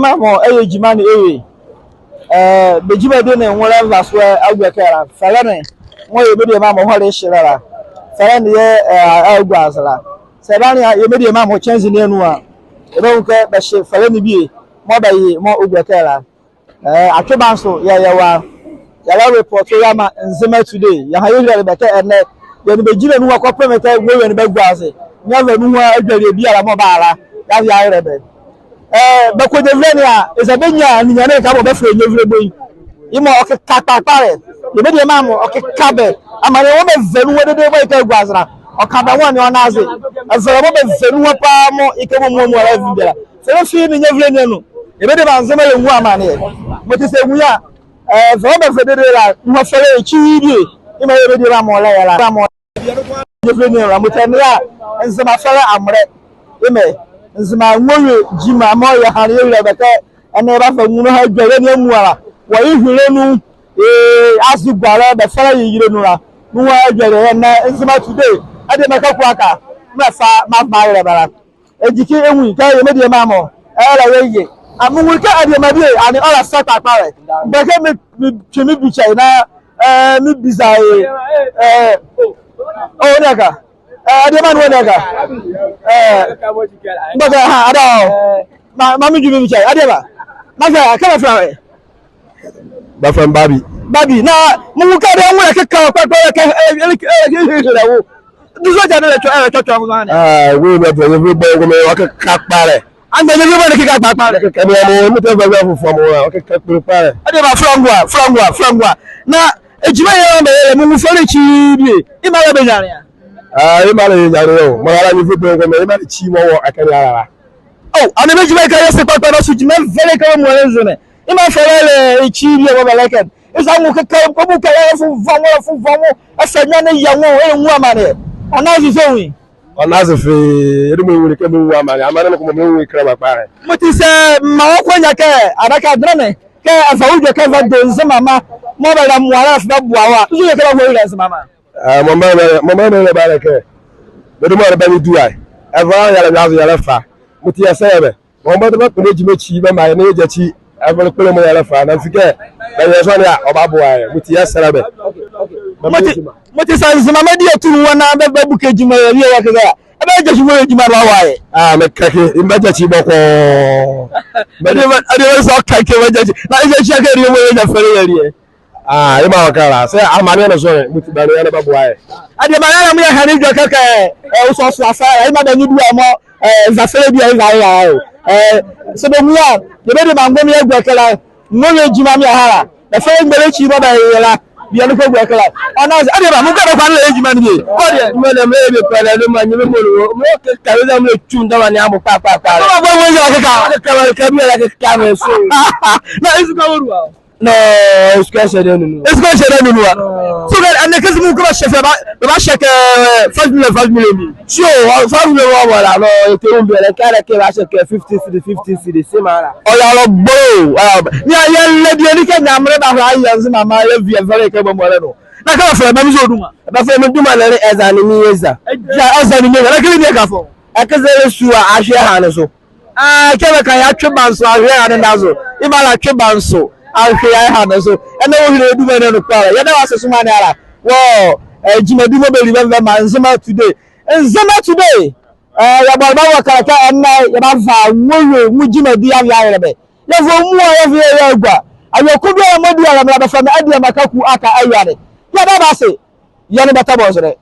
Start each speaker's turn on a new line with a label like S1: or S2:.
S1: Mamo ewe jimani ewe bejima de ne nwora vaswe agwekara falane mo yebede mamo hole shirara falane ye agwazala sebani yebede mamo change ne enu a ebe nke be she falane bi mo bayi mo agwekara atwebanso ya report ya ma Nzema today ya hayire be ke ene ye ne bejina nu akopemeta we ne bagwaze nyava nu ha adware bi ara mo baala ya rebe bako devre a ezabenya ninyane ka bo be fre nyevre boyi imo okekapapare ye be de mamo okekabe amane wo be venu wo de boy ka gwazra okaba won ni onaze azara bo be venu wo pa mo ikemo mo ala videla se fi ni nyevre nenu ye be de Nzema ye wu amane mo ti se wu ya zo be federe la mo fere chiwidi imo ye be de mamo la ya la mo nyevre nenu mo tania Nzema fere amre ime Nzema nwowe jima mo ya hare ye beke ene ba fa nwunu ha dware ne muara wo ihire nu asugwara be fara yire nu ra nu ha dware na Nzema today ade maka ku aka na fa ma ba yire bara ejiki enwu ka ye medie ma mo era ye amunwu ka ade ma bi ani ora sata pare beke me chemi bi chai na mi bizae o neka ade ma no neka Mbaga ha ada mami jubi bichai ade ba maga kala flawe ba fam babi na mu ka de nwere ke ka pa ke wo duzo jade le cho mo na we be be go me wa ke ka pare an be le be ke ka pa pare ke mo mi te be fo mo wa ke ka pare ade ba frangwa na ejima ye me mu fere chi bi ima le be jare ima le jare o mo ara ni fo be go me ima chi mo wo akari ara oh ana be jima ka yese pa no su jima fere ka mo enzo ne ima fere chi bi o be like isa mu ka ko mu ka fu vamo asanya ne ya wo enwu amane ona si so wi ona se fe erumo wuri ke mu amane amane ko mo wi kra ba pare mo ti se ma wo kwanya ke adaka drone ke afawo ka va do Nzema ma mo ba la mu ara fa buawa so ye ka ba wo Nzema ma mama ne ba ke do mo ba ni duai eva ya la ya la fa mo ti asebe mo ba do ba ko jime chi ba ma ne je chi avole pele mo ya la fa na fike ba ye so ne a oba buai mo ti asebe mo ti sa Nzema ma di etu wona be buke jima ya ri wa kaza ebe je shi jima ba waye me kake imbaje chi boko ade so kake waje na je shi ka ri mo ya fere ya ri ima wakala se amane na so muti baro ya na babu waye ade manana mu ya hare jo kaka so so afa ima da nyidu amo za fere bi ya se be mu ya de be mango mi egwe kala no ye jima mi ahara da fere gbere chi baba yela bi anu ko egwe kala ona ade ba mu ka do kwan le jima ni bi o de mo na me be pala no ma nyime mo ke ka we da mu chunda wa ni amu pa ba bo wo ya ka mi la ka me so na isu ka woruwa no esquece de nous so that and the kazimu ko chef ba check 5 million so 5 million wala no te on be le kare ke ba check 50 semara o ya lo bo ni ya le bi ni ke nyamre ba ha ya Nzema ma le vie very ke bo mo le no na ka fa ba mi so duma ba fa mi duma le ezani mi yeza ezani mi le ke ni ka fo akazere su a ahwe ha ne so ke be kan ya twebanso ahwe ha ne ndazo ibala twebanso ahwe ya ha na so ene wo hire edu mene no kwara ya da wasesu mane ara wo jimadu mo be remember ma Nzema today ya baba wa karaka enna ya ba fa wowe mu jimadu ya ya rebe ya fo mu ya fi ya gwa ayo kudu ya modi ya ba fa me ade makaku aka ayare ya da ba se ya ne bata bo sere